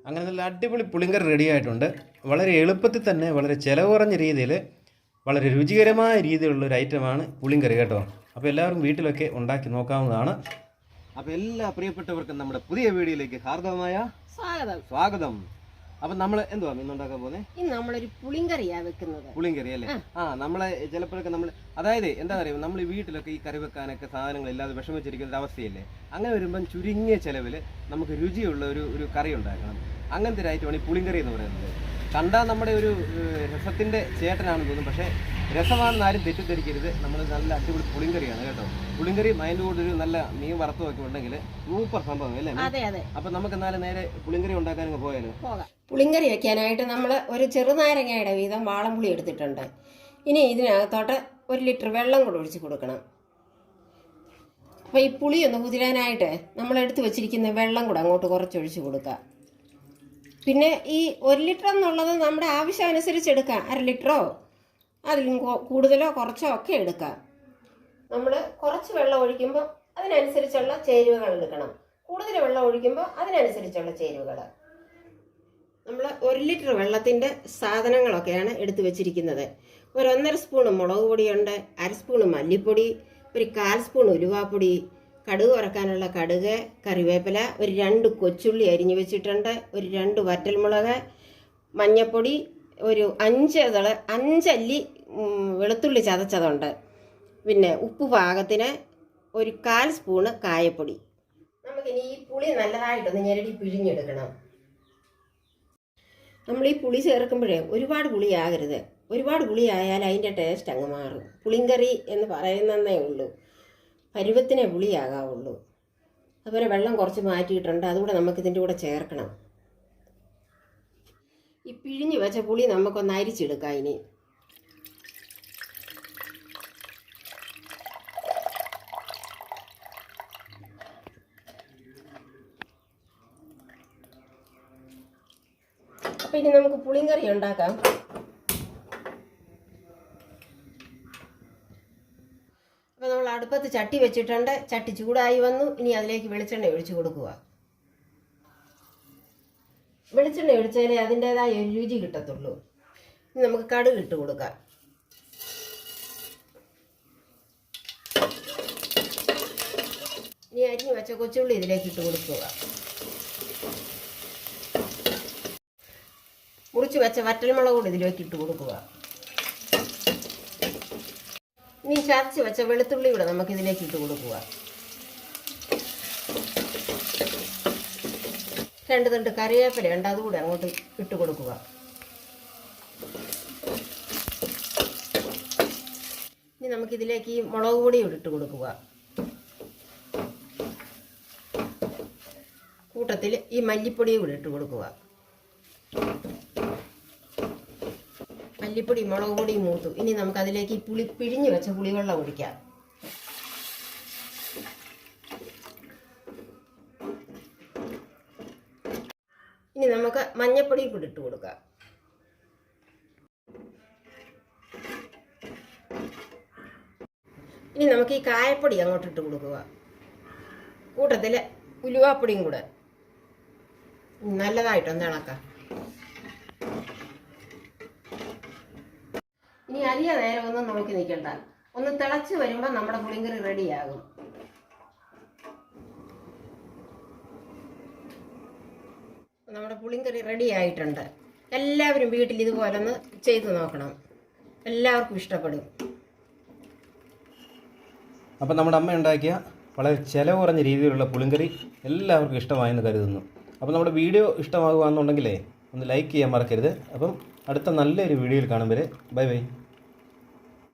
അങ്ങനെ നല്ല അടിപൊളി പുളിങ്കറി റെഡി ആയിട്ടുണ്ട്. വളരെ എളുപ്പത്തിൽ തന്നെ വളരെ ചിലവ് കുറഞ്ഞ രീതിയിൽ വളരെ രുചികരമായ രീതിയിലുള്ള ഒരു ഐറ്റമാണ് പുളിങ്കറി കേട്ടോ. അപ്പോൾ എല്ലാവരും വീട്ടിലൊക്കെ ഉണ്ടാക്കി നോക്കാവുന്നതാണ്. അപ്പോൾ എല്ലാ പ്രിയപ്പെട്ടവർക്കും നമ്മുടെ പുതിയ വീഡിയോയിലേക്ക് ഹാർദവമായ സ്വാഗതം. അപ്പം നമ്മൾ എന്തുവാ ഇന്നുണ്ടാക്കാൻ പോകുന്നത്? ഇന്ന് നമ്മളൊരു പുളിങ്കറിയാണ് വെക്കുന്നത്. പുളിങ്കറി അല്ലേ? നമ്മളെ ചിലപ്പോഴൊക്കെ നമ്മൾ അതായത് എന്താ പറയുക, നമ്മൾ വീട്ടിലൊക്കെ ഈ കറി വെക്കാനൊക്കെ സാധനങ്ങളില്ലാതെ വിഷമിച്ചിരിക്കുന്ന ഒരു അവസ്ഥയില്ലേ. അങ്ങനെ വരുമ്പം ചുരുങ്ങിയ ചിലവിൽ നമുക്ക് രുചിയുള്ള ഒരു കറി ഉണ്ടാക്കണം. അങ്ങനത്തെ ഒരു ഐറ്റമാണ് ഈ പുളിങ്കറി എന്ന് പറയുന്നത്. കണ്ടാൽ നമ്മുടെ ഒരു രസത്തിൻ്റെ ചേട്ടനാണെന്ന് തോന്നും, പക്ഷേ രസമാണെന്ന് ആരും തെറ്റിദ്ധരിക്കരുത്. നമ്മൾ നല്ല അടിപൊളി പുളിങ്കറിയാണ് കേട്ടോ. പുളിങ്കറി അതിൻ്റെ കൂടെ ഒരു നല്ല മീൻ വറുത്തും ഒക്കെ ഉണ്ടെങ്കിൽ സൂപ്പർ സംഭവം അല്ലേ? അപ്പം നമുക്ക് എന്നാലും നേരെ പുളിങ്കറി ഉണ്ടാക്കാനൊക്കെ പോയാലോ? പുളിങ്കറി വെക്കാനായിട്ട് നമ്മൾ ഒരു ചെറുനാരങ്ങയുടെ വീതം വാളംപുളി എടുത്തിട്ടുണ്ട്. ഇനി ഇതിനകത്തോട്ട് 1 ലിറ്റർ വെള്ളം കൂടെ ഒഴിച്ച് കൊടുക്കണം. അപ്പോൾ ഈ പുളി ഒന്ന് കുതിരാനായിട്ട് നമ്മൾ എടുത്ത് വെച്ചിരിക്കുന്ന വെള്ളം കൂടെ അങ്ങോട്ട് കുറച്ചൊഴിച്ച് കൊടുക്കുക. പിന്നെ ഈ 1 ലിറ്റർ എന്നുള്ളത് നമ്മുടെ ആവശ്യം അനുസരിച്ച് എടുക്കാം. 1/2 ലിറ്ററോ അതിലും കൂടുതലോ കുറച്ചോ ഒക്കെ എടുക്കാം. നമ്മൾ കുറച്ച് വെള്ളം ഒഴിക്കുമ്പോൾ അതിനനുസരിച്ചുള്ള ചേരുവകൾ എടുക്കണം. കൂടുതൽ വെള്ളം ഒഴിക്കുമ്പോൾ അതിനനുസരിച്ചുള്ള ചേരുവകൾ. നമ്മൾ 1 ലിറ്റർ വെള്ളത്തിൻ്റെ സാധനങ്ങളൊക്കെയാണ് എടുത്തു വെച്ചിരിക്കുന്നത്. ഒരു 1.5 സ്പൂൺ മുളക് പൊടിയുണ്ട്, 1/2 സ്പൂൺ മല്ലിപ്പൊടി, ഒരു 1/4 സ്പൂൺ ഉലുവാപ്പൊടി, കടുക് വറക്കാനുള്ള കടുക്, കറിവേപ്പില, ഒരു 2 കൊച്ചുള്ളി അരിഞ്ഞു വെച്ചിട്ടുണ്ട്, ഒരു 2 വറ്റൽമുളക്, മഞ്ഞൾപ്പൊടി, ഒരു 5 അല്ലി വെളുത്തുള്ളി ചതച്ചതുണ്ട്, പിന്നെ ഉപ്പ് പാകത്തിന്, ഒരു 1/4 സ്പൂണ് കായപ്പൊടി. നമുക്കിനി ഈ പുളി നല്ലതായിട്ടൊന്ന് ഞെരടി പിഴിഞ്ഞെടുക്കണം. നമ്മൾ ഈ പുളി ചേർക്കുമ്പോഴേ ഒരുപാട് പുളിയാകരുത്. ഒരുപാട് പുളിയായാൽ അതിൻ്റെ ടേസ്റ്റ് അങ്ങ് മാറും. പുളിങ്കറി എന്ന് പറയുന്നതേ ഉള്ളൂ, പരുവത്തിനെ പുളിയാകാവുള്ളൂ. അതുപോലെ വെള്ളം കുറച്ച് മാറ്റിയിട്ടുണ്ട്, അതുകൂടെ നമുക്കിതിൻ്റെ കൂടെ ചേർക്കണം. ഈ പിഴിഞ്ഞ് വെച്ച പുളി നമുക്കൊന്ന് അരിച്ചെടുക്കാം. ഇനി അപ്പം ഇനി നമുക്ക് പുളിങ്കറി ഉണ്ടാക്കാം. അപ്പോൾ നമ്മൾ അടുപ്പത്ത് ചട്ടി വെച്ചിട്ടുണ്ട്. ചട്ടി ചൂടായി വന്നു. ഇനി അതിലേക്ക് വെളിച്ചെണ്ണ ഒഴിച്ചു കൊടുക്കുക. വെളിച്ചെണ്ണ ഒഴിച്ചാലേ അതിൻ്റേതായ ഒരു രുചി കിട്ടത്തുള്ളൂ. ഇനി നമുക്ക് കടുക് ഇട്ട് കൊടുക്കാം. ഇനി അരിഞ്ഞു വെച്ച കൊച്ചുള്ളി ഇതിലേക്ക് ഇട്ട് കൊടുക്കുക. മുറിച്ച് വെച്ച വറ്റൽമുളക് കൂടി ഇതിലേക്ക് ഇട്ട് കൊടുക്കുക. ഇനി ചതച്ച് വെച്ച വെളുത്തുള്ളി കൂടെ നമുക്ക് ഇതിലേക്ക് ഇട്ട് കൊടുക്കുക. 2 തണ്ട് കറിവേപ്പില ഉണ്ട്, അതുകൂടെ അങ്ങോട്ട് ഇട്ട് കൊടുക്കുക. ഇനി നമുക്കിതിലേക്ക് ഈ മുളക് പൊടി കൂടി ഇട്ട് കൊടുക്കുക. കൂട്ടത്തിൽ ഈ മല്ലിപ്പൊടിയും കൂടി ഇട്ട് കൊടുക്കുക. മല്ലിപ്പൊടി മുളക് പൊടി മൂത്തു. ഇനി നമുക്കതിലേക്ക് ഈ പിഴിഞ്ഞ് വെച്ച പുളിവെള്ളം ഒഴിക്കാം. ഇനി നമുക്ക് മഞ്ഞൾപ്പൊടി കൂടി ഇട്ട് കൊടുക്കാം. ഇനി നമുക്ക് ഈ കായപ്പൊടി അങ്ങോട്ട് ഇട്ട് കൊടുക്കുക. കൂട്ടത്തിൽ ഉലുവാപ്പൊടിയും കൂടെ നല്ലതായിട്ടൊന്ന് ഇളക്കാം. ഇനി അധിക നേരം ഒന്നും നോക്കി നിൽക്കണ്ട. ഒന്ന് തിളച്ച് വരുമ്പോൾ നമ്മുടെ പുളിങ്കറി റെഡിയാകും. നമ്മുടെ പുളിങ്കറി റെഡി ആയിട്ടുണ്ട്. എല്ലാവരും വീട്ടിൽ ഇതുപോലെ ഒന്ന് ചെയ്തു നോക്കണം. എല്ലാവർക്കും ഇഷ്ടപ്പെടും. അപ്പം നമ്മുടെ അമ്മ ഉണ്ടാക്കിയ വളരെ ചിലവ് കുറഞ്ഞ രീതിയിലുള്ള പുളിങ്കറി എല്ലാവർക്കും ഇഷ്ടമായെന്ന് കരുതുന്നു. അപ്പോൾ നമ്മുടെ വീഡിയോ ഇഷ്ടമാകുകയാണെന്നുണ്ടെങ്കിലേ ഒന്ന് ലൈക്ക് ചെയ്യാൻ മറക്കരുത്. അപ്പം അടുത്ത നല്ലൊരു വീഡിയോയിൽ കാണും വരെ ബൈ ബൈ.